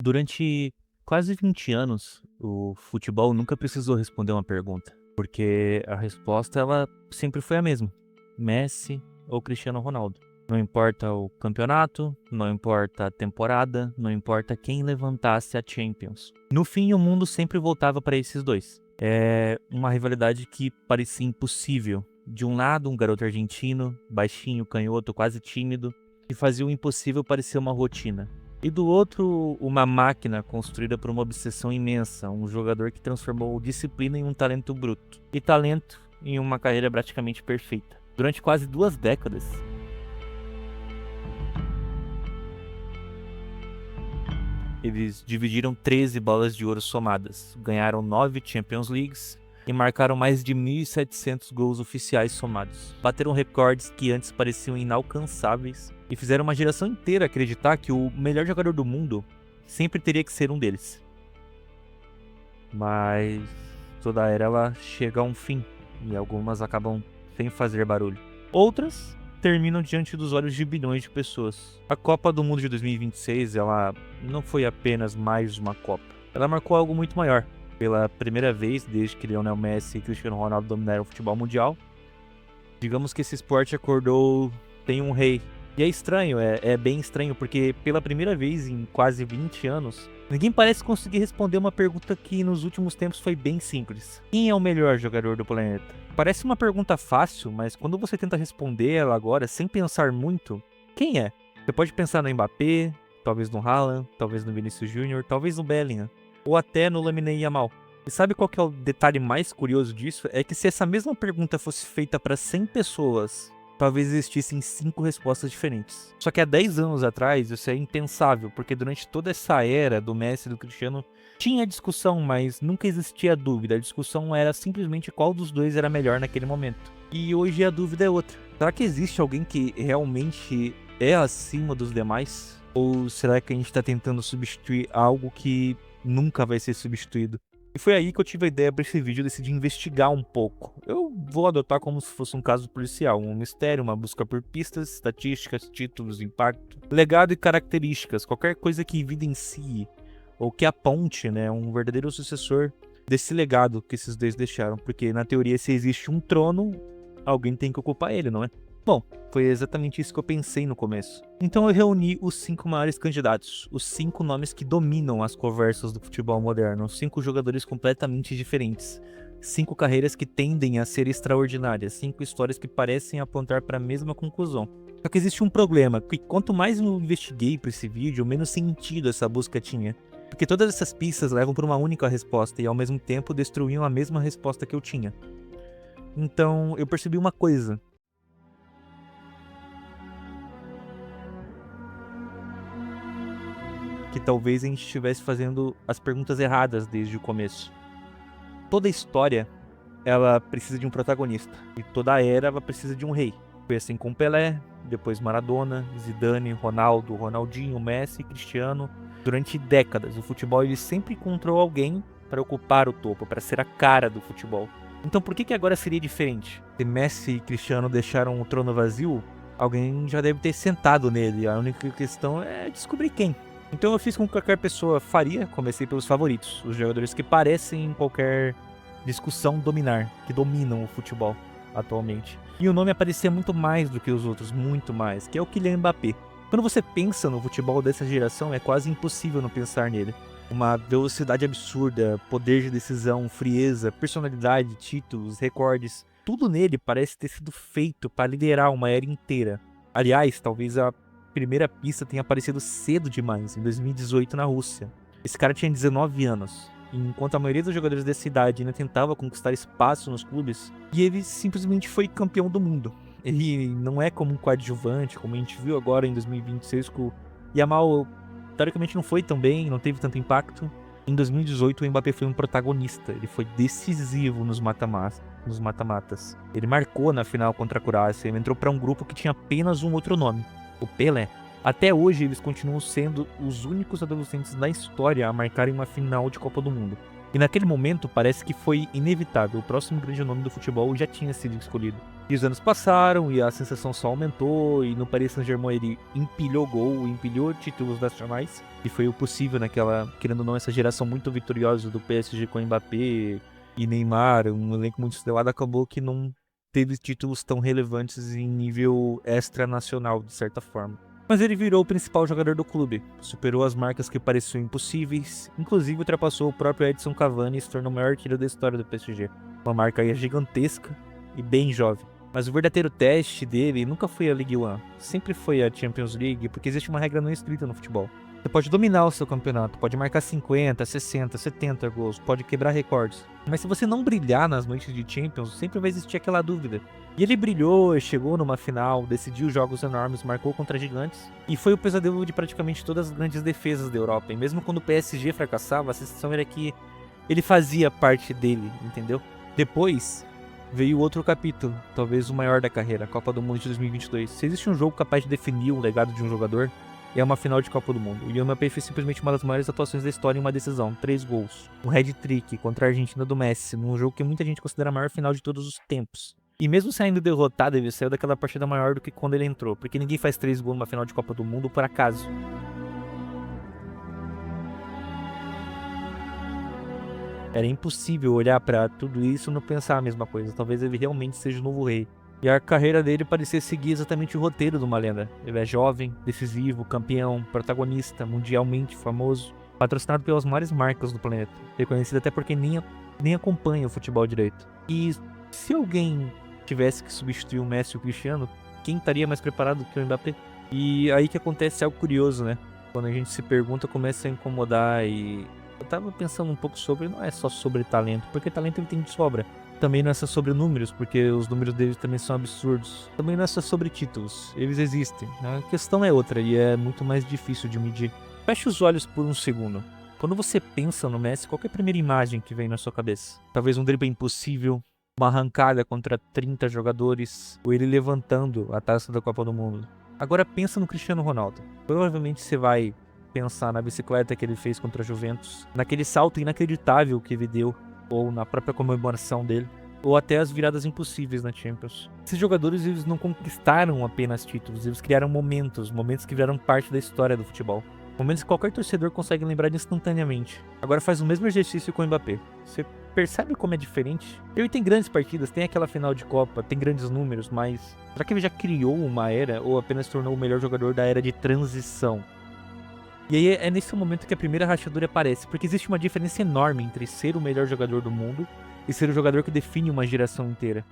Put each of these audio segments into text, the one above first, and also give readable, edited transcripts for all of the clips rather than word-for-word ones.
Durante quase 20 anos, o futebol nunca precisou responder uma pergunta, porque a resposta ela sempre foi a mesma: Messi ou Cristiano Ronaldo. Não importa o campeonato, não importa a temporada, não importa quem levantasse a Champions. No fim, o mundo sempre voltava para esses dois. É uma rivalidade que parecia impossível. De um lado, um garoto argentino, baixinho, canhoto, quase tímido, que fazia o impossível parecer uma rotina. E do outro, uma máquina construída por uma obsessão imensa, um jogador que transformou disciplina em um talento bruto, e talento em uma carreira praticamente perfeita. Durante quase 2 décadas, eles dividiram 13 bolas de ouro somadas, ganharam 9 Champions Leagues e marcaram mais de 1.700 gols oficiais somados. Bateram recordes que antes pareciam inalcançáveis e fizeram uma geração inteira acreditar que o melhor jogador do mundo sempre teria que ser um deles. Mas toda era ela chega a um fim e algumas acabam sem fazer barulho. Outras terminam diante dos olhos de bilhões de pessoas. A Copa do Mundo de 2026, ela não foi apenas mais uma Copa. Ela marcou algo muito maior. Pela primeira vez desde que Lionel Messi e Cristiano Ronaldo dominaram o futebol mundial, digamos que esse esporte acordou, tem um rei. E é estranho, é bem estranho, porque pela primeira vez em quase 20 anos, ninguém parece conseguir responder uma pergunta que nos últimos tempos foi bem simples. Quem é o melhor jogador do planeta? Parece uma pergunta fácil, mas quando você tenta responder ela agora, sem pensar muito, quem é? Você pode pensar no Mbappé, talvez no Haaland, talvez no Vinícius Júnior, talvez no Bellingham, ou até no Lamine Yamal. E sabe qual que é o detalhe mais curioso disso? É que se essa mesma pergunta fosse feita para 100 pessoas, talvez existissem 5 respostas diferentes. Só que há 10 anos atrás isso é impensável, porque durante toda essa era do Messi e do Cristiano tinha discussão, mas nunca existia dúvida. A discussão era simplesmente qual dos dois era melhor naquele momento. E hoje a dúvida é outra. Será que existe alguém que realmente é acima dos demais? Ou será que a gente está tentando substituir algo que nunca vai ser substituído? E foi aí que eu tive a ideia para esse vídeo, eu decidi investigar um pouco. Eu vou adotar como se fosse um caso policial, um mistério, uma busca por pistas, estatísticas, títulos, impacto, legado e características, qualquer coisa que evidencie ou que aponte, né, um verdadeiro sucessor desse legado que esses dois deixaram, porque na teoria se existe um trono, alguém tem que ocupar ele, não é? Bom, foi exatamente isso que eu pensei no começo. Então eu reuni os 5 maiores candidatos, os 5 nomes que dominam as conversas do futebol moderno, 5 jogadores completamente diferentes, 5 carreiras que tendem a ser extraordinárias, 5 histórias que parecem apontar para a mesma conclusão. Só que existe um problema, que quanto mais eu investiguei para esse vídeo, menos sentido essa busca tinha. Porque todas essas pistas levam para uma única resposta e ao mesmo tempo destruíam a mesma resposta que eu tinha. Então eu percebi uma coisa. Que talvez a gente estivesse fazendo as perguntas erradas desde o começo. Toda história, ela precisa de um protagonista. E toda era, ela precisa de um rei. Foi assim com Pelé, depois Maradona, Zidane, Ronaldo, Ronaldinho, Messi, Cristiano. Durante décadas, o futebol ele sempre encontrou alguém para ocupar o topo, para ser a cara do futebol. Então por que agora seria diferente? Se Messi e Cristiano deixaram o trono vazio, alguém já deve ter sentado nele. A única questão é descobrir quem. Então eu fiz como qualquer pessoa faria, comecei pelos favoritos, os jogadores que parecem em qualquer discussão dominar, que dominam o futebol atualmente. E o nome aparecia muito mais do que os outros, muito mais, que é o Kylian Mbappé. Quando você pensa no futebol dessa geração, é quase impossível não pensar nele. Uma velocidade absurda, poder de decisão, frieza, personalidade, títulos, recordes, tudo nele parece ter sido feito para liderar uma era inteira. Aliás, talvez a primeira pista tenha aparecido cedo demais, em 2018 na Rússia. Esse cara tinha 19 anos, e enquanto a maioria dos jogadores dessa idade ainda tentava conquistar espaço nos clubes, e ele simplesmente foi campeão do mundo. Ele não é como um coadjuvante, como a gente viu agora em 2026 com o Yamal, teoricamente não foi tão bem, não teve tanto impacto. Em 2018 o Mbappé foi um protagonista, ele foi decisivo nos mata-matas. Ele marcou na final contra a Croácia, ele entrou para um grupo que tinha apenas um outro nome: o Pelé. Até hoje eles continuam sendo os únicos adolescentes na história a marcarem uma final de Copa do Mundo. E naquele momento parece que foi inevitável, o próximo grande nome do futebol já tinha sido escolhido. E os anos passaram e a sensação só aumentou, e no Paris Saint-Germain ele empilhou gol, empilhou títulos nacionais, e foi o possível naquela, querendo ou não, essa geração muito vitoriosa do PSG com Mbappé e Neymar, um elenco muito estrelado, acabou que não teve títulos tão relevantes em nível extra-nacional, de certa forma. Mas ele virou o principal jogador do clube, superou as marcas que pareciam impossíveis, inclusive ultrapassou o próprio Edson Cavani e se tornou o maior artilheiro da história do PSG. Uma marca aí gigantesca e bem jovem. Mas o verdadeiro teste dele nunca foi a Ligue 1, sempre foi a Champions League, porque existe uma regra não escrita no futebol. Você pode dominar o seu campeonato, pode marcar 50, 60, 70 gols, pode quebrar recordes. Mas se você não brilhar nas noites de Champions, sempre vai existir aquela dúvida. E ele brilhou, chegou numa final, decidiu jogos enormes, marcou contra gigantes. E foi o pesadelo de praticamente todas as grandes defesas da Europa. E mesmo quando o PSG fracassava, a sensação era que ele fazia parte dele, entendeu? Depois veio outro capítulo, talvez o maior da carreira, a Copa do Mundo de 2022. Se existe um jogo capaz de definir o legado de um jogador, é uma final de Copa do Mundo. O Mbappé fez simplesmente uma das maiores atuações da história em uma decisão, 3 gols. Um hat-trick contra a Argentina do Messi, num jogo que muita gente considera a maior final de todos os tempos. E mesmo saindo derrotado, ele saiu daquela partida maior do que quando ele entrou, porque ninguém faz 3 gols numa final de Copa do Mundo por acaso. Era impossível olhar pra tudo isso e não pensar a mesma coisa. Talvez ele realmente seja o novo rei. E a carreira dele parecia seguir exatamente o roteiro de uma lenda. Ele é jovem, decisivo, campeão, protagonista, mundialmente famoso, patrocinado pelas maiores marcas do planeta, reconhecido até por quem nem acompanha o futebol direito. E se alguém tivesse que substituir o Messi e o Cristiano, quem estaria mais preparado que o Mbappé? E aí que acontece algo curioso, né? Quando a gente se pergunta, começa a incomodar. E eu tava pensando um pouco sobre, não é só sobre talento, porque talento ele tem de sobra. Também não é só sobre números, porque os números deles também são absurdos. Também não é só sobre títulos, eles existem. A questão é outra e é muito mais difícil de medir. Feche os olhos por um segundo. Quando você pensa no Messi, qual é a primeira imagem que vem na sua cabeça? Talvez um drible impossível, uma arrancada contra 30 jogadores, ou ele levantando a taça da Copa do Mundo. Agora pensa no Cristiano Ronaldo. Provavelmente você vai pensar na bicicleta que ele fez contra a Juventus, naquele salto inacreditável que ele deu, ou na própria comemoração dele, ou até as viradas impossíveis na Champions. Esses jogadores, eles não conquistaram apenas títulos, eles criaram momentos que viraram parte da história do futebol. Momentos que qualquer torcedor consegue lembrar instantaneamente. Agora faz o mesmo exercício com o Mbappé. Você percebe como é diferente? Ele tem grandes partidas, tem aquela final de Copa, tem grandes números, mas será que ele já criou uma era ou apenas se tornou o melhor jogador da era de transição? E aí é nesse momento que a primeira rachadura aparece, porque existe uma diferença enorme entre ser o melhor jogador do mundo e ser o jogador que define uma geração inteira.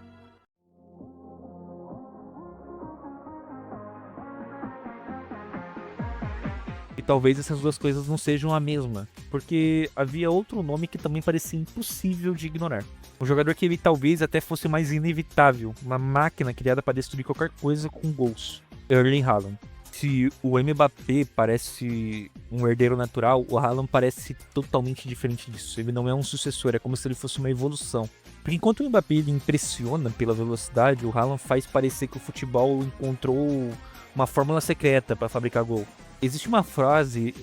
E talvez essas duas coisas não sejam a mesma, porque havia outro nome que também parecia impossível de ignorar. Um jogador que ele talvez até fosse mais inevitável, uma máquina criada para destruir qualquer coisa com gols. Erling Haaland. Se o Mbappé parece um herdeiro natural, o Haaland parece totalmente diferente disso. Ele não é um sucessor, é como se ele fosse uma evolução. Porque enquanto o Mbappé ele impressiona pela velocidade, o Haaland faz parecer que o futebol encontrou uma fórmula secreta para fabricar gol. Existe uma frase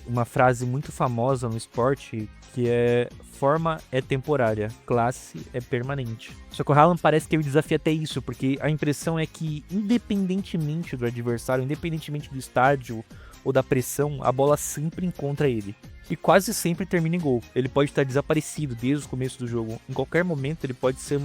muito famosa no esporte que é: forma é temporária, classe é permanente. Só que o Haaland parece que ele desafia até isso, porque a impressão é que, independentemente do adversário, independentemente do estádio ou da pressão, a bola sempre encontra ele. E quase sempre termina em gol. Ele pode estar desaparecido desde o começo do jogo. Em qualquer momento ele pode ser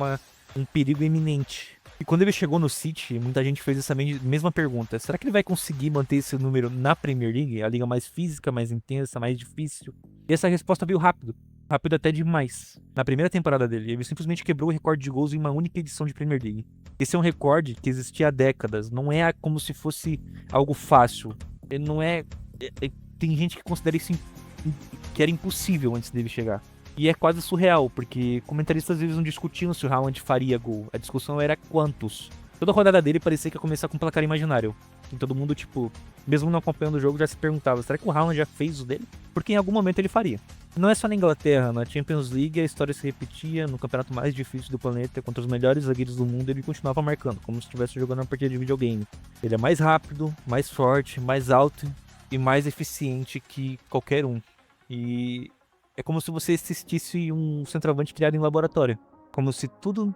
um perigo iminente. E quando ele chegou no City, muita gente fez essa mesma pergunta. Será que ele vai conseguir manter esse número na Premier League? A liga mais física, mais intensa, mais difícil? E essa resposta veio rápido. Rápido até demais. Na primeira temporada dele, ele simplesmente quebrou o recorde de gols em uma única edição de Premier League. Esse é um recorde que existia há décadas. Não é como se fosse algo fácil. Ele não é... Tem gente que considera isso que era impossível antes dele chegar. E é quase surreal, porque comentaristas às vezes não discutiam se o Haaland faria gol. A discussão era quantos. Toda a rodada dele parecia que ia começar com um placar imaginário. E todo mundo, mesmo não acompanhando o jogo, já se perguntava: será que o Haaland já fez o dele? Porque em algum momento ele faria. Não é só na Inglaterra, na Champions League a história se repetia. No campeonato mais difícil do planeta, contra os melhores zagueiros do mundo, ele continuava marcando, como se estivesse jogando uma partida de videogame. Ele é mais rápido, mais forte, mais alto e mais eficiente que qualquer um. E É como se você assistisse um centroavante criado em laboratório. Como se tudo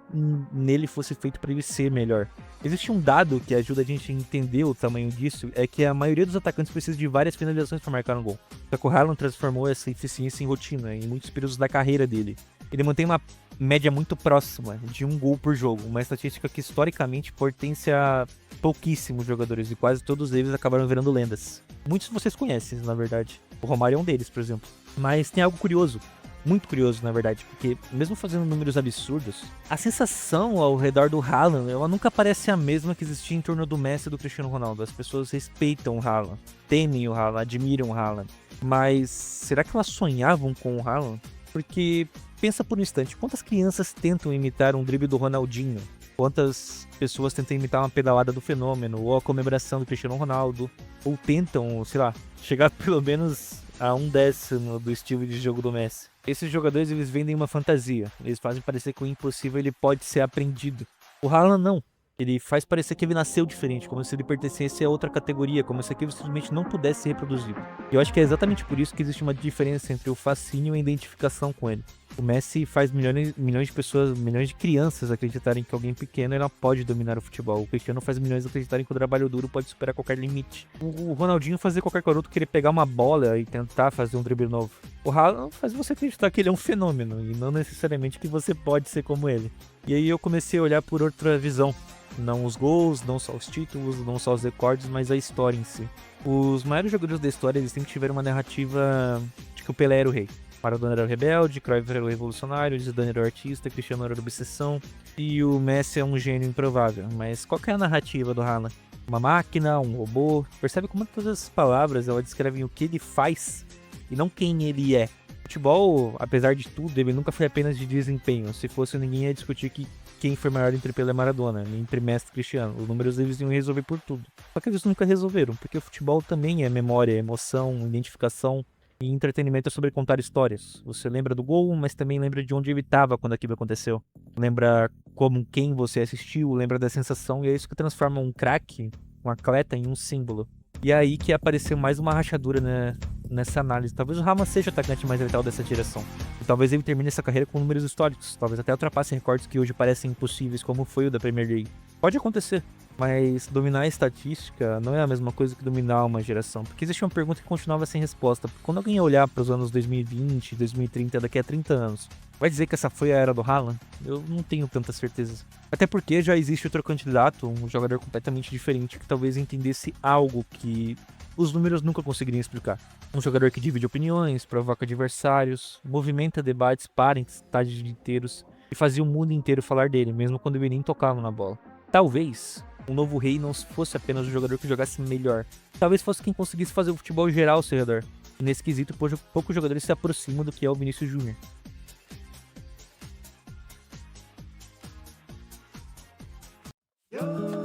nele fosse feito para ele ser melhor. Existe um dado que ajuda a gente a entender o tamanho disso, é que a maioria dos atacantes precisa de várias finalizações para marcar um gol. Só que o Haaland transformou essa eficiência em rotina em muitos períodos da carreira dele. Ele mantém uma média muito próxima de um gol por jogo, uma estatística que historicamente pertence a pouquíssimos jogadores e quase todos eles acabaram virando lendas. Muitos vocês conhecem, na verdade. O Romário é um deles, por exemplo. Mas tem algo curioso. Muito curioso, na verdade, porque mesmo fazendo números absurdos, a sensação ao redor do Haaland, ela nunca parece a mesma que existia em torno do Messi e do Cristiano Ronaldo. As pessoas respeitam o Haaland, temem o Haaland, admiram o Haaland. Mas será que elas sonhavam com o Haaland? Porque, pensa por um instante, quantas crianças tentam imitar um drible do Ronaldinho? Quantas pessoas tentam imitar uma pedalada do Fenômeno, ou a comemoração do Cristiano Ronaldo, ou tentam, sei lá, chegar pelo menos a 1/10 do estilo de jogo do Messi. Esses jogadores, eles vendem uma fantasia. Eles fazem parecer que o impossível ele pode ser aprendido. O Haaland não. Ele faz parecer que ele nasceu diferente, como se ele pertencesse a outra categoria, como se aquilo simplesmente não pudesse ser reproduzido. E eu acho que é exatamente por isso que existe uma diferença entre o fascínio e a identificação com ele. O Messi faz milhões de pessoas, milhões de crianças acreditarem que alguém pequeno ela pode dominar o futebol. O Cristiano faz milhões acreditarem que o trabalho duro pode superar qualquer limite. O Ronaldinho fazer qualquer garoto querer pegar uma bola e tentar fazer um drible novo. O Haaland faz você acreditar que ele é um fenômeno e não necessariamente que você pode ser como ele. E aí eu comecei a olhar por outra visão. Não os gols, não só os títulos, não só os recordes, mas a história em si. Os maiores jogadores da história, eles sempre tiveram uma narrativa de que o Pelé era o rei. Maradona era o rebelde, Cruyff era o revolucionário, Zidane era o artista, Cristiano era a obsessão e o Messi é um gênio improvável. Mas qual que é a narrativa do Haaland? Uma máquina, um robô? Percebe como todas as palavras elas descrevem o que ele faz e não quem ele é. O futebol, apesar de tudo, ele nunca foi apenas de desempenho. Se fosse, ninguém ia discutir que quem foi maior entre Pelé e Maradona, entre Messi e Cristiano. Os números eles iam resolver por tudo. Só que eles nunca resolveram, porque o futebol também é memória, emoção, identificação e entretenimento é sobre contar histórias. Você lembra do gol, mas também lembra de onde ele estava quando aquilo aconteceu. Lembra como quem você assistiu, lembra da sensação, e é isso que transforma um craque, um atleta, em um símbolo. E é aí que apareceu mais uma rachadura, né, nessa análise. Talvez o Haaland seja o atacante mais letal dessa direção. E talvez ele termine essa carreira com números históricos. Talvez até ultrapasse recordes que hoje parecem impossíveis, como foi o da Premier League. Pode acontecer. Mas dominar a estatística não é a mesma coisa que dominar uma geração. Porque existe uma pergunta que continuava sem resposta. Quando alguém olhar para os anos 2020, 2030, daqui a 30 anos, vai dizer que essa foi a era do Haaland? Eu não tenho tanta certeza. Até porque já existe outro candidato, um jogador completamente diferente, que talvez entendesse algo que os números nunca conseguiriam explicar. Um jogador que divide opiniões, provoca adversários, movimenta debates para estádios inteiros e fazia o mundo inteiro falar dele, mesmo quando ele nem tocava na bola. Talvez o novo rei não fosse apenas o jogador que jogasse melhor. Talvez fosse quem conseguisse fazer o futebol geral ao seu redor. E nesse quesito, poucos jogadores se aproximam do que é o Vinícius Júnior.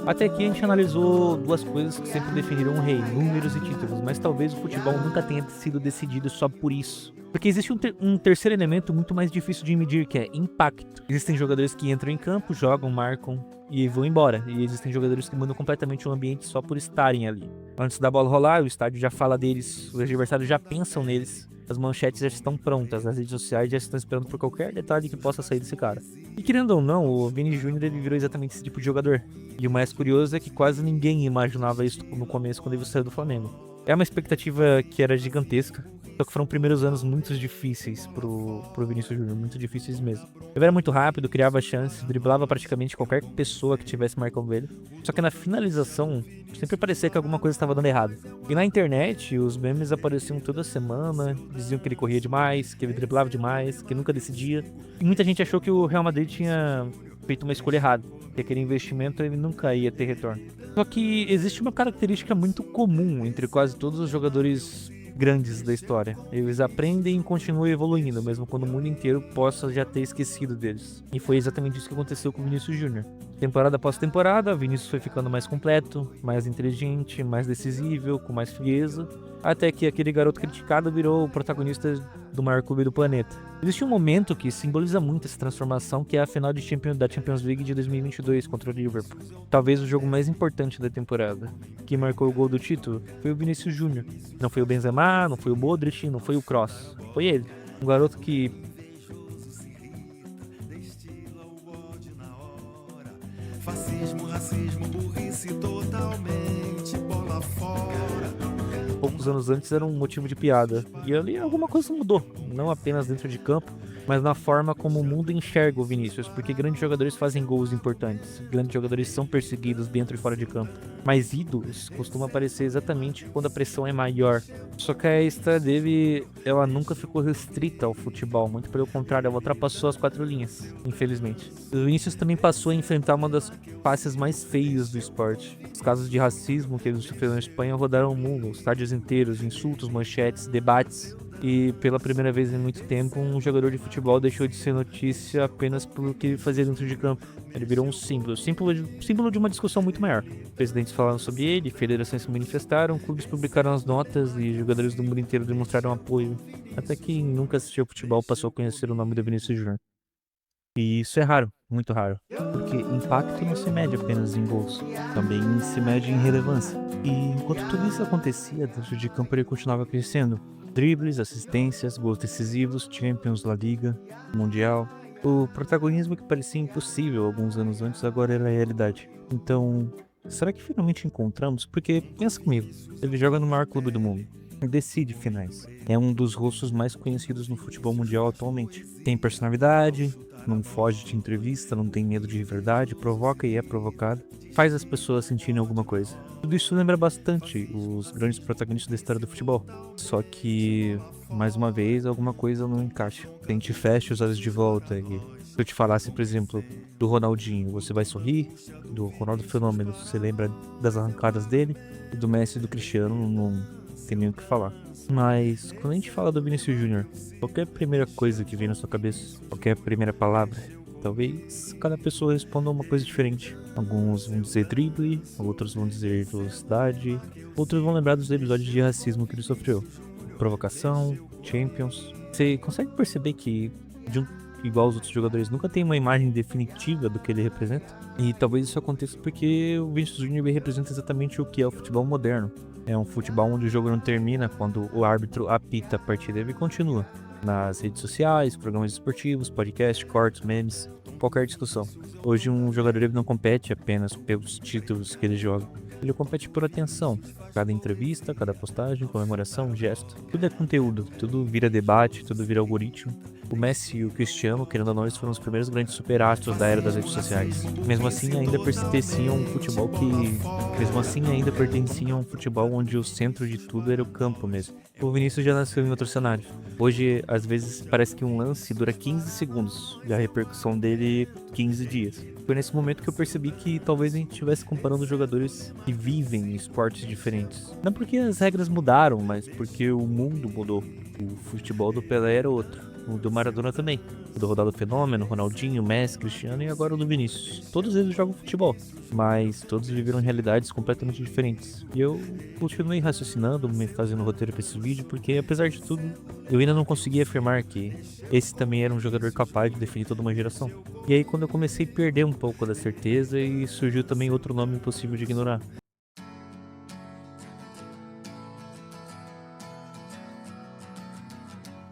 Até aqui a gente analisou duas coisas que sempre definiram um rei, números e títulos, mas talvez o futebol nunca tenha sido decidido só por isso. Porque existe um terceiro elemento muito mais difícil de medir, que é impacto. Existem jogadores que entram em campo, jogam, marcam e vão embora. E existem jogadores que mudam completamente o ambiente só por estarem ali. Antes da bola rolar, o estádio já fala deles, os adversários já pensam neles. As manchetes já estão prontas, as redes sociais já estão esperando por qualquer detalhe que possa sair desse cara. E querendo ou não, o Vini Júnior ele virou exatamente esse tipo de jogador. E o mais curioso é que quase ninguém imaginava isso no começo quando ele saiu do Flamengo. É uma expectativa que era gigantesca, só que foram primeiros anos muito difíceis pro Vinícius Júnior, muito difíceis mesmo. Ele era muito rápido, criava chances, driblava praticamente qualquer pessoa que tivesse marcando ele. Só que na finalização, sempre parecia que alguma coisa estava dando errado. E na internet, os memes apareciam toda semana, diziam que ele corria demais, que ele driblava demais, que nunca decidia. E muita gente achou que o Real Madrid tinha feito uma escolha errada, que aquele investimento ele nunca ia ter retorno. Só que existe uma característica muito comum entre quase todos os jogadores grandes da história. Eles aprendem e continuam evoluindo, mesmo quando o mundo inteiro possa já ter esquecido deles. E foi exatamente isso que aconteceu com o Vinícius Júnior. Temporada após temporada, Vinícius foi ficando mais completo, mais inteligente, mais decisivo, com mais frieza, até que aquele garoto criticado virou o protagonista do maior clube do planeta. Existe um momento que simboliza muito essa transformação, que é a final da Champions League de 2022 contra o Liverpool. Talvez o jogo mais importante da temporada. Quem marcou o gol do título foi o Vinícius Júnior. Não foi o Benzema, não foi o Modric, não foi o Kroos. Foi ele. Um garoto que Fascismo, racismo, burrice totalmente bola fora. poucos anos antes era um motivo de piada. E ali alguma coisa mudou, não apenas dentro de campo, mas na forma como o mundo enxerga o Vinícius, porque grandes jogadores fazem gols importantes, grandes jogadores são perseguidos dentro e fora de campo. Mas ídolos costumam aparecer exatamente quando a pressão é maior. Só que a história dele, ela nunca ficou restrita ao futebol, muito pelo contrário, ela ultrapassou as 4 linhas, infelizmente. O Vinícius também passou a enfrentar uma das faces mais feias do esporte. Os casos de racismo que ele sofreu na Espanha rodaram o mundo, estádios inteiros, insultos, manchetes, debates. E pela primeira vez em muito tempo, um jogador de futebol deixou de ser notícia apenas pelo que ele fazia dentro de campo. Ele virou um símbolo de uma discussão muito maior. Presidentes falaram sobre ele, federações se manifestaram, clubes publicaram as notas e jogadores do mundo inteiro demonstraram apoio. Até que quem nunca assistiu futebol passou a conhecer o nome do Vinícius Júnior. E isso é raro, muito raro, porque impacto não se mede apenas em gols, também se mede em relevância. E enquanto tudo isso acontecia, dentro de campo ele continuava crescendo. Dribles, assistências, gols decisivos, Champions, La Liga, Mundial. O protagonismo que parecia impossível alguns anos antes agora era a realidade. Então, será que finalmente encontramos? Porque, pensa comigo, ele joga no maior clube do mundo. Decide finais. É um dos rostos mais conhecidos no futebol mundial atualmente. Tem personalidade, não foge de entrevista, não tem medo de verdade, provoca e é provocado, faz as pessoas sentirem alguma coisa. Tudo isso lembra bastante os grandes protagonistas da história do futebol. Só que, mais uma vez, alguma coisa não encaixa. A gente fecha os olhos de volta e se eu te falasse, por exemplo, do Ronaldinho, você vai sorrir? Do Ronaldo Fenômeno, você lembra das arrancadas dele? E do Messi e do Cristiano, não tem nem o que falar. Mas quando a gente fala do Vinícius Júnior, qualquer primeira coisa que vem na sua cabeça, qualquer primeira palavra, talvez cada pessoa responda uma coisa diferente. Alguns vão dizer drible, outros vão dizer velocidade, outros vão lembrar dos episódios de racismo que ele sofreu. Provocação, Champions. Você consegue perceber que, igual aos outros jogadores, nunca tem uma imagem definitiva do que ele representa? E talvez isso aconteça porque o Vinícius Júnior representa exatamente o que é o futebol moderno. É um futebol onde o jogo não termina quando o árbitro apita a partida e continua. Nas redes sociais, programas esportivos, podcasts, cortes, memes, qualquer discussão. Hoje um jogador não compete apenas pelos títulos que ele joga. Ele compete por atenção. Cada entrevista, cada postagem, comemoração, gesto. Tudo é conteúdo, tudo vira debate, tudo vira algoritmo. O Messi e o Cristiano, querendo ou não, eles foram os primeiros grandes superastros da era das redes sociais. Mesmo assim, ainda pertenciam a um futebol onde o centro de tudo era o campo mesmo. O Vinícius já nasceu em outro cenário. Hoje, às vezes, parece que um lance dura 15 segundos e a repercussão dele 15 dias. Foi nesse momento que eu percebi que talvez a gente estivesse comparando jogadores que vivem em esportes diferentes. Não porque as regras mudaram, mas porque o mundo mudou. O futebol do Pelé era outro. O do Maradona também. O do Ronaldo Fenômeno, Ronaldinho, Messi, Cristiano e agora o do Vinícius. Todos eles jogam futebol, mas todos viveram realidades completamente diferentes. E eu continuei raciocinando, me fazendo roteiro pra esse vídeo, porque apesar de tudo, eu ainda não conseguia afirmar que esse também era um jogador capaz de definir toda uma geração. E aí quando eu comecei a perder um pouco da certeza e surgiu também outro nome impossível de ignorar.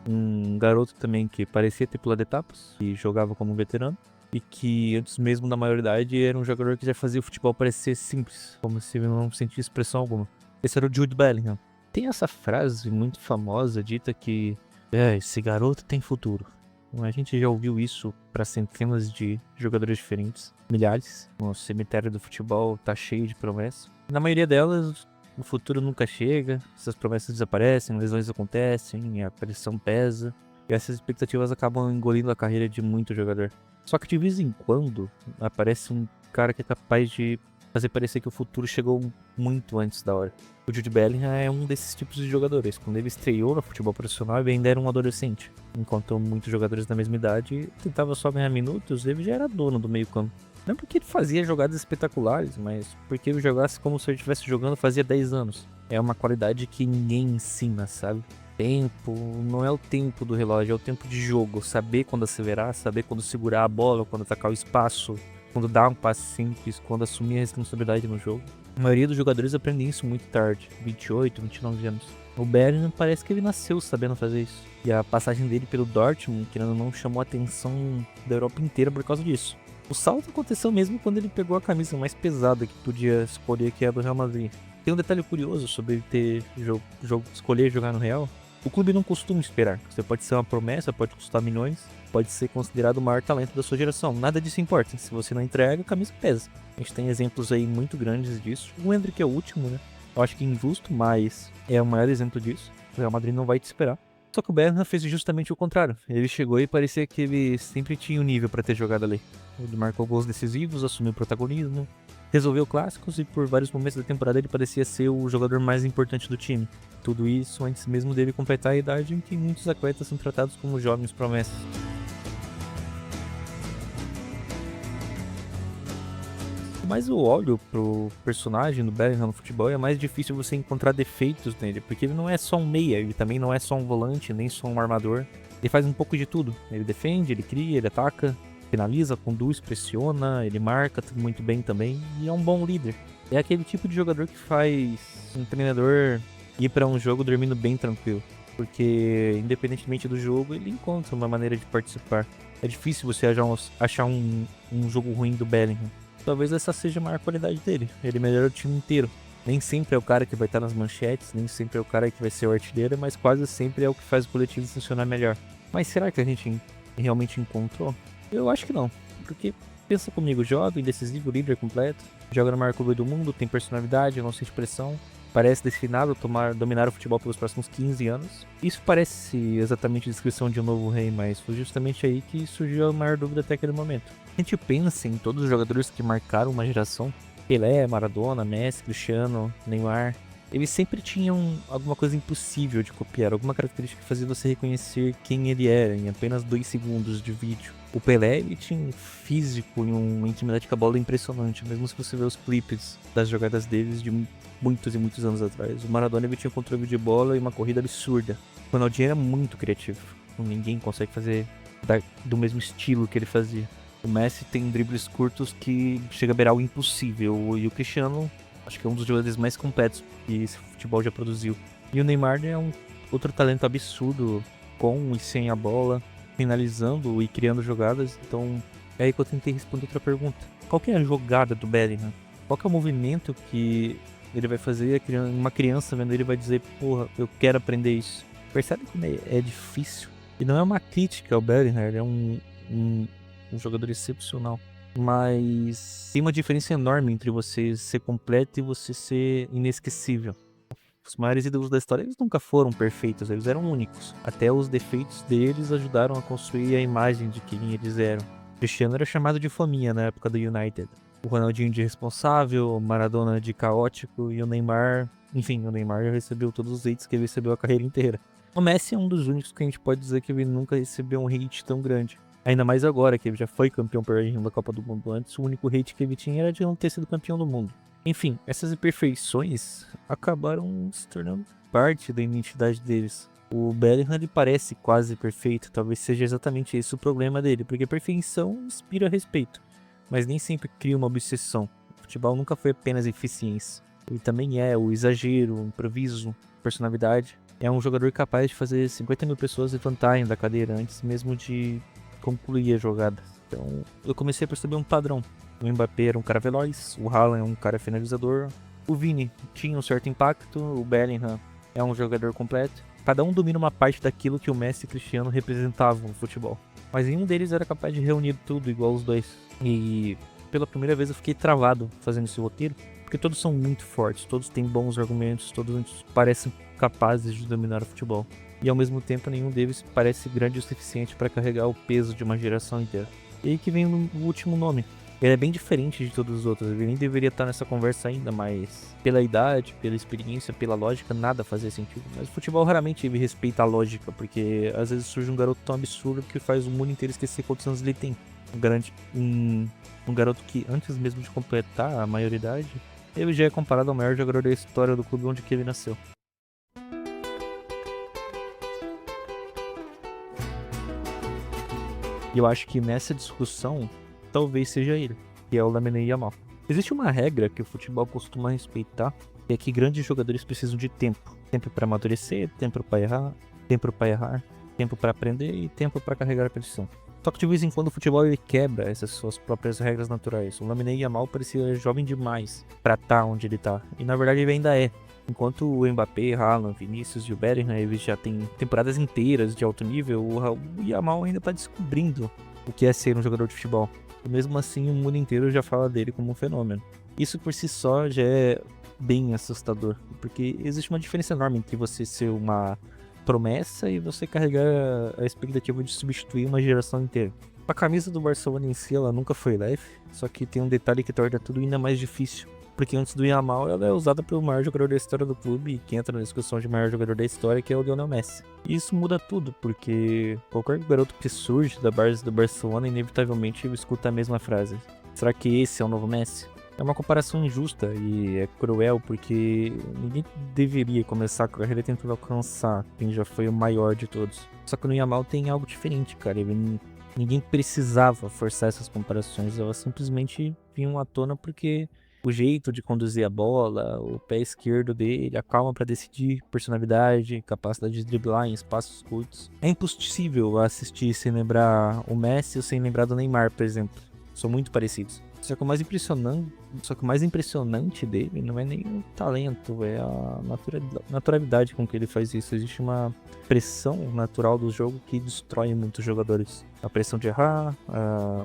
Um garoto também que parecia ter pulado etapas e jogava como um veterano. E que antes mesmo da maioridade era um jogador que já fazia o futebol parecer simples, como se ele não sentisse expressão alguma. Esse era o Jude Bellingham. Tem essa frase muito famosa dita que esse garoto tem futuro. A gente já ouviu isso para centenas de jogadores diferentes, milhares. O cemitério do futebol tá cheio de promessas. Na maioria delas, o futuro nunca chega, essas promessas desaparecem, lesões acontecem, a pressão pesa. E essas expectativas acabam engolindo a carreira de muito jogador. Só que de vez em quando aparece um cara que é capaz de fazer parecer que o futuro chegou muito antes da hora. O Jude Bellingham é um desses tipos de jogadores. Quando ele estreou no futebol profissional, ele ainda era um adolescente. Enquanto muitos jogadores da mesma idade tentavam só ganhar minutos, ele já era dono do meio campo. Não porque ele fazia jogadas espetaculares, mas porque ele jogasse como se ele estivesse jogando fazia 10 anos. É uma qualidade que ninguém ensina, sabe? Tempo não é o tempo do relógio, é o tempo de jogo. Saber quando acelerar, saber quando segurar a bola, quando atacar o espaço, quando dar um passe simples, quando assumir a responsabilidade no jogo. A maioria dos jogadores aprendem isso muito tarde, 28, 29 anos. O Bellingham parece que ele nasceu sabendo fazer isso. E a passagem dele pelo Dortmund, querendo ou não, chamou a atenção da Europa inteira por causa disso. O salto aconteceu mesmo quando ele pegou a camisa mais pesada que podia escolher, que é a do Real Madrid. Tem um detalhe curioso sobre ele ter escolher jogar no Real. O clube não costuma esperar. Você pode ser uma promessa, pode custar milhões, pode ser considerado o maior talento da sua geração. Nada disso importa. Se você não entrega, a camisa pesa. A gente tem exemplos aí muito grandes disso. O Endrick é o último, né? Eu acho que é injusto, mas é o maior exemplo disso. O Real Madrid não vai te esperar. Só que o Bellingham fez justamente o contrário. Ele chegou e parecia que ele sempre tinha o nível para ter jogado ali. Ele marcou gols decisivos, assumiu protagonismo, resolveu clássicos e por vários momentos da temporada ele parecia ser o jogador mais importante do time. Tudo isso antes mesmo dele completar a idade em que muitos atletas são tratados como jovens promessas. Mas eu olho pro personagem do Bellingham no futebol, é mais difícil você encontrar defeitos nele, porque ele não é só um meia, ele também não é só um volante, nem só um armador. Ele faz um pouco de tudo. Ele defende, ele cria, ele ataca, finaliza, conduz, pressiona, ele marca muito bem também e é um bom líder. É aquele tipo de jogador que faz um treinador ir para um jogo dormindo bem tranquilo, porque independentemente do jogo, ele encontra uma maneira de participar. É difícil você achar um jogo ruim do Bellingham. Talvez essa seja a maior qualidade dele. Ele melhora o time inteiro. Nem sempre é o cara que vai estar nas manchetes, nem sempre é o cara que vai ser o artilheiro, mas quase sempre é o que faz o coletivo funcionar melhor. Mas será que a gente realmente encontrou? Eu acho que não. Porque, pensa comigo, jovem, decisivo, líder completo, joga no maior clube do mundo, tem personalidade, não sente pressão, parece destinado a dominar o futebol pelos próximos 15 anos. Isso parece exatamente a descrição de um novo rei, mas foi justamente aí que surgiu a maior dúvida até aquele momento. A gente pensa em todos os jogadores que marcaram uma geração, Pelé, Maradona, Messi, Cristiano, Neymar, eles sempre tinham alguma coisa impossível de copiar, alguma característica que fazia você reconhecer quem ele era em apenas 2 segundos de vídeo. O Pelé, ele tinha um físico e uma intimidade com a bola impressionante, mesmo se você ver os clipes das jogadas deles de muitos e muitos anos atrás. O Maradona, ele tinha um controle de bola e uma corrida absurda. O Ronaldinho era muito criativo, ninguém consegue fazer do mesmo estilo que ele fazia. O Messi tem dribles curtos que chega a beirar o impossível. E o Cristiano, acho que é um dos jogadores mais completos que esse futebol já produziu. E o Neymar é um outro talento absurdo, com e sem a bola, finalizando e criando jogadas. Então, é aí que eu tentei responder outra pergunta. Qual que é a jogada do Bellingham? Qual que é o movimento que ele vai fazer? Uma criança vendo ele vai dizer, porra, eu quero aprender isso. Percebe como é difícil? E não é uma crítica ao Bellingham, ele é um jogador excepcional, mas tem uma diferença enorme entre você ser completo e você ser inesquecível. Os maiores ídolos da história, eles nunca foram perfeitos, eles eram únicos. Até os defeitos deles ajudaram a construir a imagem de quem eles eram. Cristiano era chamado de fominha na época do United. O Ronaldinho de irresponsável, o Maradona de caótico e o Neymar... Enfim, o Neymar já recebeu todos os hates que ele recebeu a carreira inteira. O Messi é um dos únicos que a gente pode dizer que ele nunca recebeu um hate tão grande. Ainda mais agora, que ele já foi campeão por da Copa do Mundo antes, o único hate que ele tinha era de não ter sido campeão do mundo. Enfim, essas imperfeições acabaram se tornando parte da identidade deles. O Bellingham, ele parece quase perfeito, talvez seja exatamente esse o problema dele, porque perfeição inspira respeito, mas nem sempre cria uma obsessão. O futebol nunca foi apenas eficiência. Ele também é o exagero, o improviso, personalidade. É um jogador capaz de fazer 50 mil pessoas levantarem da cadeira antes mesmo de concluir a jogada. Então eu comecei a perceber um padrão. O Mbappé era um cara veloz, o Haaland é um cara finalizador, o Vini tinha um certo impacto, o Bellingham é um jogador completo. Cada um domina uma parte daquilo que o Messi e o Cristiano representavam no futebol. Mas nenhum deles era capaz de reunir tudo igual os dois. E pela primeira vez eu fiquei travado fazendo esse roteiro, porque todos são muito fortes, todos têm bons argumentos, todos parecem capazes de dominar o futebol. E ao mesmo tempo nenhum deles parece grande o suficiente para carregar o peso de uma geração inteira. E aí que vem o último nome. Ele é bem diferente de todos os outros, ele nem deveria estar nessa conversa ainda, mas pela idade, pela experiência, pela lógica, nada fazia sentido. Mas o futebol raramente ele respeita a lógica, porque às vezes surge um garoto tão absurdo que faz o mundo inteiro esquecer quantos anos ele tem. Um garoto que antes mesmo de completar a maioridade, ele já é comparado ao maior jogador da história do clube onde que ele nasceu. E eu acho que nessa discussão, talvez seja ele, que é o Lamine Yamal. Existe uma regra que o futebol costuma respeitar, que é que grandes jogadores precisam de tempo. Tempo para amadurecer, tempo para errar, Tempo para aprender e tempo para carregar a competição. Só que de vez em quando o futebol ele quebra essas suas próprias regras naturais. O Lamine Yamal parecia jovem demais pra estar onde ele tá. E na verdade ele ainda é. Enquanto o Mbappé, Haaland, Vinícius e o Bellingham eles já têm temporadas inteiras de alto nível, o Yamal ainda tá descobrindo o que é ser um jogador de futebol. E mesmo assim o mundo inteiro já fala dele como um fenômeno. Isso por si só já é bem assustador, porque existe uma diferença enorme entre você ser uma promessa e você carregar a expectativa de substituir uma geração inteira. A camisa do Barcelona em si, ela nunca foi leve, só que tem um detalhe que torna tudo ainda mais difícil. Porque antes do Yamal, ela é usada pelo maior jogador da história do clube, e que entra na discussão de maior jogador da história, que é o Lionel Messi. E isso muda tudo, porque qualquer garoto que surge da base do Barcelona, inevitavelmente escuta a mesma frase. Será que esse é o novo Messi? É uma comparação injusta e é cruel, porque ninguém deveria começar a carreira tentando alcançar quem já foi o maior de todos. Só que no Yamal tem algo diferente, cara. Ninguém precisava forçar essas comparações, elas simplesmente vinham à tona porque o jeito de conduzir a bola, o pé esquerdo dele, a calma para decidir, personalidade, capacidade de driblar em espaços curtos. É impossível assistir sem lembrar o Messi ou sem lembrar do Neymar, por exemplo. São muito parecidos. Só que o mais impressionante dele não é nem o talento, é a naturalidade com que ele faz isso. Existe uma pressão natural do jogo que destrói muitos jogadores. A pressão de errar,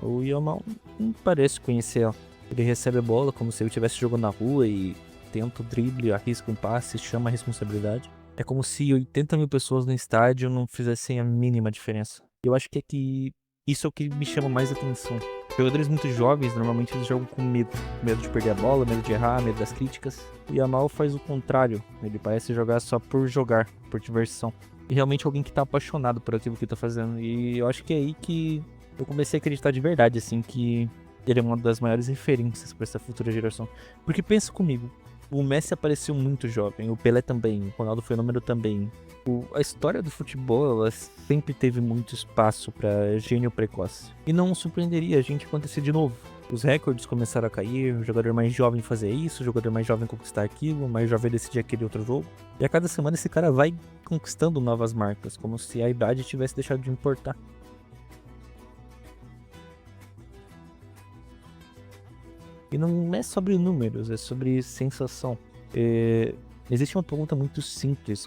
o Yamal não parece conhecer ela. Ele recebe a bola como se ele estivesse jogando na rua e tenta o drible, arrisca um passe, chama a responsabilidade. É como se 80 mil pessoas no estádio não fizessem a mínima diferença. Eu acho que isso é o que me chama mais atenção. Jogadores muito jovens, normalmente eles jogam com medo. Medo de perder a bola, medo de errar, medo das críticas. O Yamal faz o contrário. Ele parece jogar só por jogar, por diversão. E realmente alguém que tá apaixonado por aquilo que tá fazendo. E eu acho que é aí que eu comecei a acreditar de verdade, assim, que ele é uma das maiores referências para essa futura geração. Porque pensa comigo, o Messi apareceu muito jovem, o Pelé também, o Ronaldo Fenômeno também. A história do futebol, ela sempre teve muito espaço para gênio precoce. E não surpreenderia a gente acontecer de novo. Os recordes começaram a cair, o jogador mais jovem fazer isso, o jogador mais jovem conquistar aquilo, o mais jovem decidir aquele outro jogo. E a cada semana esse cara vai conquistando novas marcas, como se a idade tivesse deixado de importar. E não é sobre números, é sobre sensação. Existe uma pergunta muito simples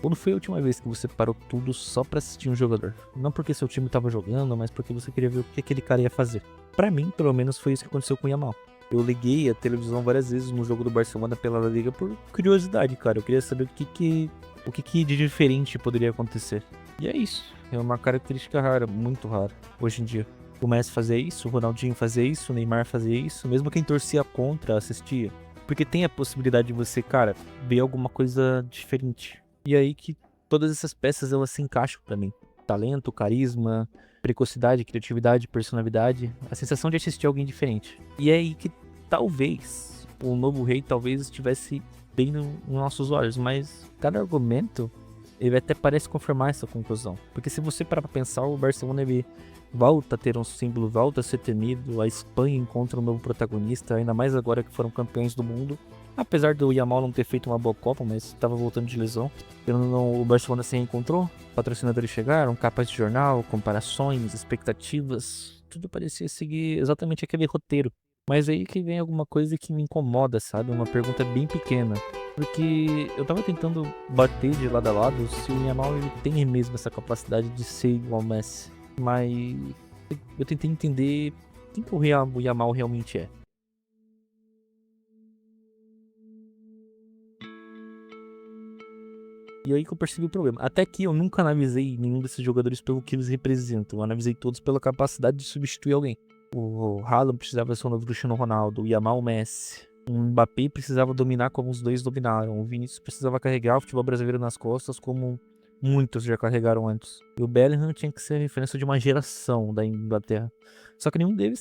Quando foi a última vez que você parou tudo só pra assistir um jogador? Não porque seu time tava jogando, mas porque você queria ver o que aquele cara ia fazer. Pra mim, pelo menos, foi isso que aconteceu com o Yamal. Eu liguei a televisão várias vezes no jogo do Barcelona pela La Liga por curiosidade, cara. Eu queria saber o que de diferente poderia acontecer. E é isso. É uma característica rara, muito rara, hoje em dia. O Messi fazia isso, o Ronaldinho fazia isso, o Neymar fazia isso, mesmo quem torcia contra assistia. Porque tem a possibilidade de você, cara, ver alguma coisa diferente. E aí que todas essas peças elas se encaixam pra mim. Talento, carisma, precocidade, criatividade, personalidade, a sensação de assistir alguém diferente. E é aí que talvez o novo rei talvez estivesse bem nos nossos olhos, mas cada argumento ele até parece confirmar essa conclusão. Porque se você parar pra pensar, o Barcelona ele volta a ter um símbolo, volta a ser temido, a Espanha encontra um novo protagonista, ainda mais agora que foram campeões do mundo. Apesar do Yamal não ter feito uma boa Copa, mas estava voltando de lesão. O Barcelona se reencontrou, patrocinadores chegaram, capas de jornal, comparações, expectativas, tudo parecia seguir exatamente aquele roteiro. Mas aí que vem alguma coisa que me incomoda, sabe? Uma pergunta bem pequena. Porque eu tava tentando bater de lado a lado se o Yamal ele tem mesmo essa capacidade de ser igual ao Messi. Mas eu tentei entender quem que o Yamal realmente é. E aí que eu percebi o problema. Até aqui eu nunca analisei nenhum desses jogadores pelo que eles representam. Eu analisei todos pela capacidade de substituir alguém. O Haaland precisava ser o novo Cristiano Ronaldo, o Yamal o Messi. O Mbappé precisava dominar como os dois dominaram. O Vinícius precisava carregar o futebol brasileiro nas costas como muitos já carregaram antes. E o Bellingham tinha que ser a referência de uma geração da Inglaterra. Só que nenhum deles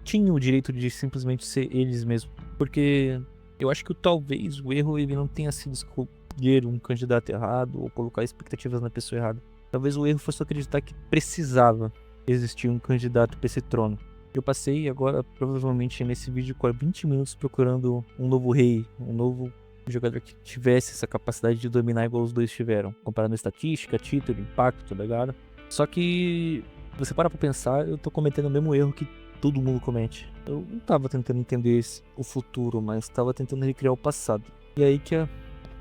tinha o direito de simplesmente ser eles mesmos. Porque eu acho que talvez o erro ele não tenha sido escolher um candidato errado ou colocar expectativas na pessoa errada. Talvez o erro fosse acreditar que precisava existir um candidato para esse trono. Eu passei agora, provavelmente nesse vídeo, 20 minutos procurando um novo rei, um novo Um jogador que tivesse essa capacidade de dominar igual os dois tiveram. Comparando estatística, título, impacto, tá ligado? Só que, se você parar pra pensar, eu tô cometendo o mesmo erro que todo mundo comete. Eu não tava tentando entender o futuro, mas tava tentando recriar o passado. E aí que a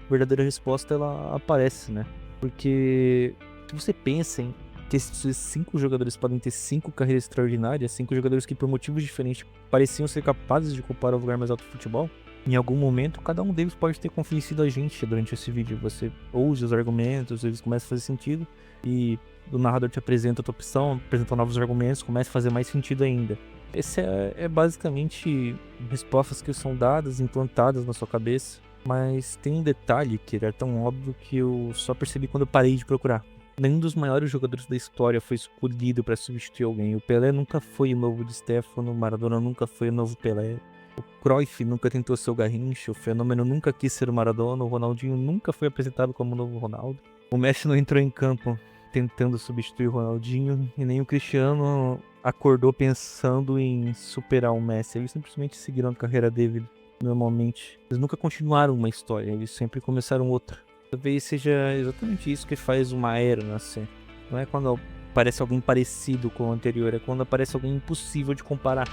verdadeira resposta, ela aparece, né? Porque se você pensa em que esses 5 jogadores podem ter 5 carreiras extraordinárias, 5 jogadores que por motivos diferentes pareciam ser capazes de ocupar o lugar mais alto do futebol, em algum momento cada um deles pode ter convencido a gente durante esse vídeo. Você ouve os argumentos, eles começam a fazer sentido e o narrador te apresenta outra opção, apresenta novos argumentos, começa a fazer mais sentido ainda. Esse é basicamente respostas que são dadas, implantadas na sua cabeça, mas tem um detalhe que era tão óbvio que eu só percebi quando eu parei de procurar. Nenhum dos maiores jogadores da história foi escolhido para substituir alguém. O Pelé nunca foi o novo Di Stéfano, o Maradona nunca foi o novo Pelé. O Cruyff nunca tentou ser o Garrincha, o Fenômeno nunca quis ser o Maradona, o Ronaldinho nunca foi apresentado como o novo Ronaldo. O Messi não entrou em campo tentando substituir o Ronaldinho e nem o Cristiano acordou pensando em superar o Messi. Eles simplesmente seguiram a carreira dele normalmente. Eles nunca continuaram uma história, eles sempre começaram outra. Talvez seja exatamente isso que faz uma era nascer. Não é quando aparece alguém parecido com o anterior, é quando aparece alguém impossível de comparar.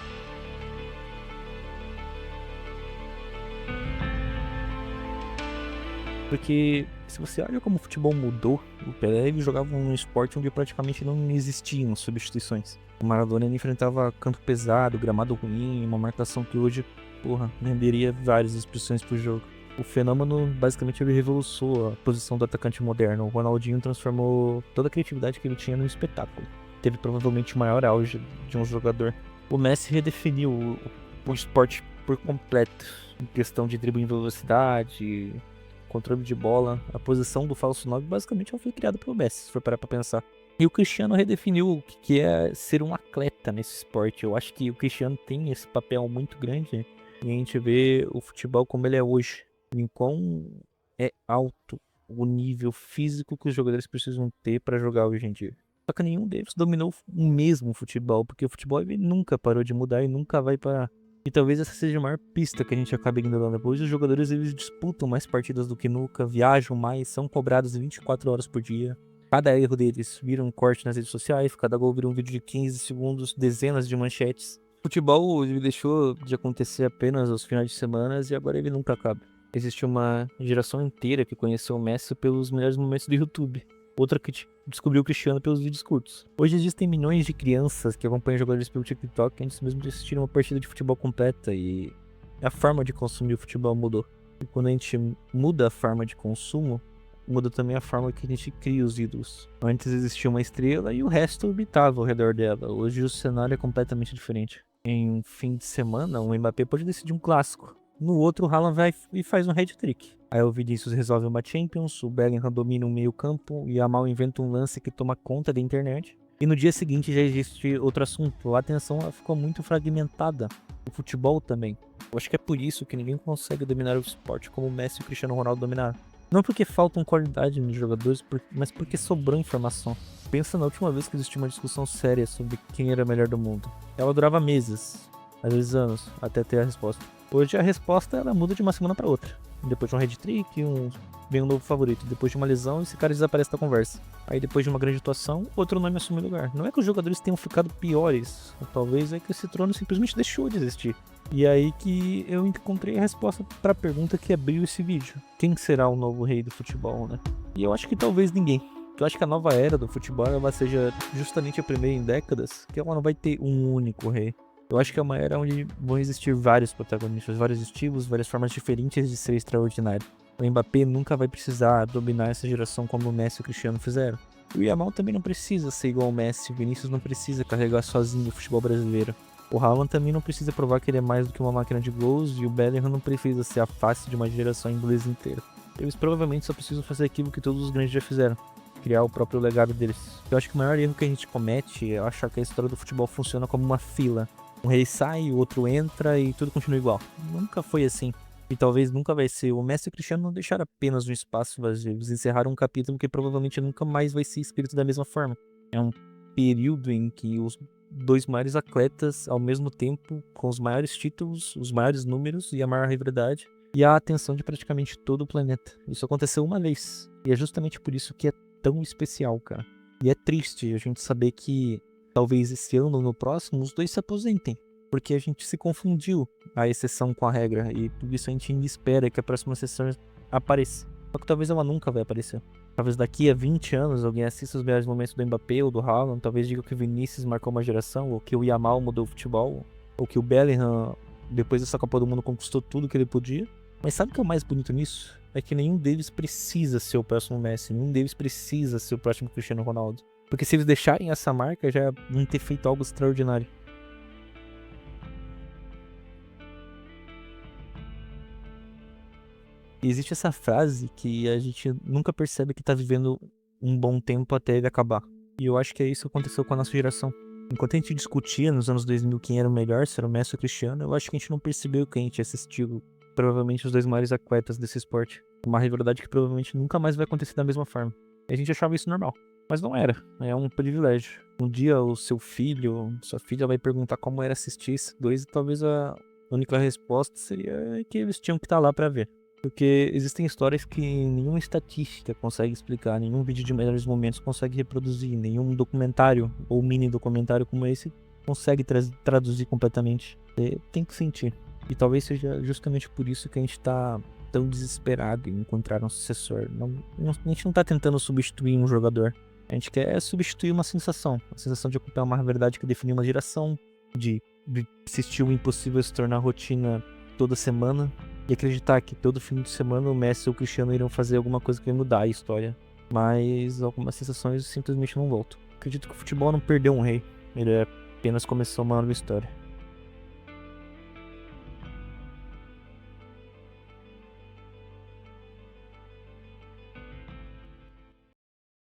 Porque se você olha como o futebol mudou, o Pelé ele jogava um esporte onde praticamente não existiam substituições. O Maradona ele enfrentava campo pesado, gramado ruim, uma marcação que hoje, renderia várias expressões pro jogo. O Fenômeno basicamente ele revolucionou a posição do atacante moderno. O Ronaldinho transformou toda a criatividade que ele tinha num espetáculo. Teve provavelmente o maior auge de um jogador. O Messi redefiniu o esporte por completo, em questão de drible em velocidade, controle de bola. A posição do falso 9 basicamente foi criada pelo Messi, se for parar pra pensar. E o Cristiano redefiniu o que é ser um atleta nesse esporte. Eu acho que o Cristiano tem esse papel muito grande e a gente vê o futebol como ele é hoje. Em quão é alto o nível físico que os jogadores precisam ter para jogar hoje em dia. Só que nenhum deles dominou o mesmo futebol, porque o futebol ele nunca parou de mudar e nunca vai parar. E talvez essa seja a maior pista que a gente acaba ignorando. Hoje os jogadores eles disputam mais partidas do que nunca, viajam mais, são cobrados 24 horas por dia. Cada erro deles vira um corte nas redes sociais, cada gol vira um vídeo de 15 segundos, dezenas de manchetes. O futebol ele deixou de acontecer apenas aos finais de semana e agora ele nunca acaba. Existe uma geração inteira que conheceu o Messi pelos melhores momentos do YouTube. Outra que descobriu o Cristiano pelos vídeos curtos. Hoje existem milhões de crianças que acompanham jogadores pelo TikTok antes mesmo de assistir uma partida de futebol completa. E a forma de consumir o futebol mudou. E quando a gente muda a forma de consumo, muda também a forma que a gente cria os ídolos. Antes existia uma estrela e o resto orbitava ao redor dela. Hoje o cenário é completamente diferente. Em um fim de semana, o Mbappé pode decidir um clássico. No outro, o Haaland vai e faz um hat-trick. Aí o Vinícius resolve uma Champions, o Bellingham domina um meio campo e a Yamal inventa um lance que toma conta da internet. E no dia seguinte já existe outro assunto. A atenção ficou muito fragmentada. O futebol também. Eu acho que é por isso que ninguém consegue dominar o esporte como o Messi e o Cristiano Ronaldo dominaram. Não porque faltam qualidade nos jogadores, mas porque sobrou informação. Pensa na última vez que existiu uma discussão séria sobre quem era o melhor do mundo. Ela durava meses, às vezes anos, até ter a resposta. Hoje a resposta ela muda de uma semana para outra. Depois de um hat-trick, vem um novo favorito. Depois de uma lesão, esse cara desaparece da conversa. Aí depois de uma grande atuação, outro nome assume o lugar. Não é que os jogadores tenham ficado piores, talvez é que esse trono simplesmente deixou de existir. E aí que eu encontrei a resposta para a pergunta que abriu esse vídeo. Quem será o novo rei do futebol, né? E eu acho que talvez ninguém. Eu acho que a nova era do futebol ela seja justamente a primeira em décadas, que ela não vai ter um único rei. Eu acho que é uma era onde vão existir vários protagonistas, vários estilos, várias formas diferentes de ser extraordinário. O Mbappé nunca vai precisar dominar essa geração como o Messi e o Cristiano fizeram. O Yamal também não precisa ser igual ao Messi, o Vinícius não precisa carregar sozinho o futebol brasileiro. O Haaland também não precisa provar que ele é mais do que uma máquina de gols e o Bellingham não precisa ser a face de uma geração inglesa inteira. Eles provavelmente só precisam fazer aquilo que todos os grandes já fizeram, criar o próprio legado deles. Eu acho que o maior erro que a gente comete é achar que a história do futebol funciona como uma fila. Um rei sai, o outro entra e tudo continua igual. Nunca foi assim. E talvez nunca vai ser. O Messi e o Cristiano não deixaram apenas um espaço vazio. Eles encerraram um capítulo que provavelmente nunca mais vai ser escrito da mesma forma. É um período em que os dois maiores atletas, ao mesmo tempo, com os maiores títulos, os maiores números e a maior rivalidade, e a atenção de praticamente todo o planeta. Isso aconteceu uma vez, e é justamente por isso que é tão especial, cara. E é triste a gente saber que talvez esse ano ou no próximo os dois se aposentem, porque a gente se confundiu a exceção com a regra, e por isso a gente ainda espera que a próxima exceção apareça. Só que talvez ela nunca vai aparecer. Talvez daqui a 20 anos alguém assista os melhores momentos do Mbappé ou do Haaland, talvez diga que o Vinícius marcou uma geração, ou que o Yamal mudou o futebol, ou que o Bellingham, depois dessa Copa do Mundo, conquistou tudo que ele podia. Mas sabe o que é o mais bonito nisso? É que nenhum deles precisa ser o próximo Messi, nenhum deles precisa ser o próximo Cristiano Ronaldo. Porque se eles deixarem essa marca, já vão ter feito algo extraordinário. E existe essa frase que a gente nunca percebe que tá vivendo um bom tempo até ele acabar. E eu acho que é isso que aconteceu com a nossa geração. Enquanto a gente discutia nos anos 2000 quem era o melhor, se era o Messi ou o Cristiano, eu acho que a gente não percebeu que a gente assistiu provavelmente os dois maiores atletas desse esporte. Uma rivalidade que provavelmente nunca mais vai acontecer da mesma forma. E a gente achava isso normal. Mas não era. É um privilégio. Um dia o seu filho, sua filha vai perguntar como era assistir esses dois, e talvez a única resposta seria que eles tinham que estar lá pra ver. Porque existem histórias que nenhuma estatística consegue explicar, nenhum vídeo de melhores momentos consegue reproduzir, nenhum documentário ou mini documentário como esse consegue traduzir completamente. Você tem que sentir. E talvez seja justamente por isso que a gente tá tão desesperado em encontrar um sucessor. A gente não tá tentando substituir um jogador. A gente quer substituir uma sensação. A sensação de ocupar uma verdade que define uma geração, de assistir o impossível se tornar rotina toda semana. E acreditar que todo fim de semana o Messi ou o Cristiano irão fazer alguma coisa que vai mudar a história. Mas algumas sensações simplesmente não voltam. Acredito que o futebol não perdeu um rei. Ele apenas começou uma nova história.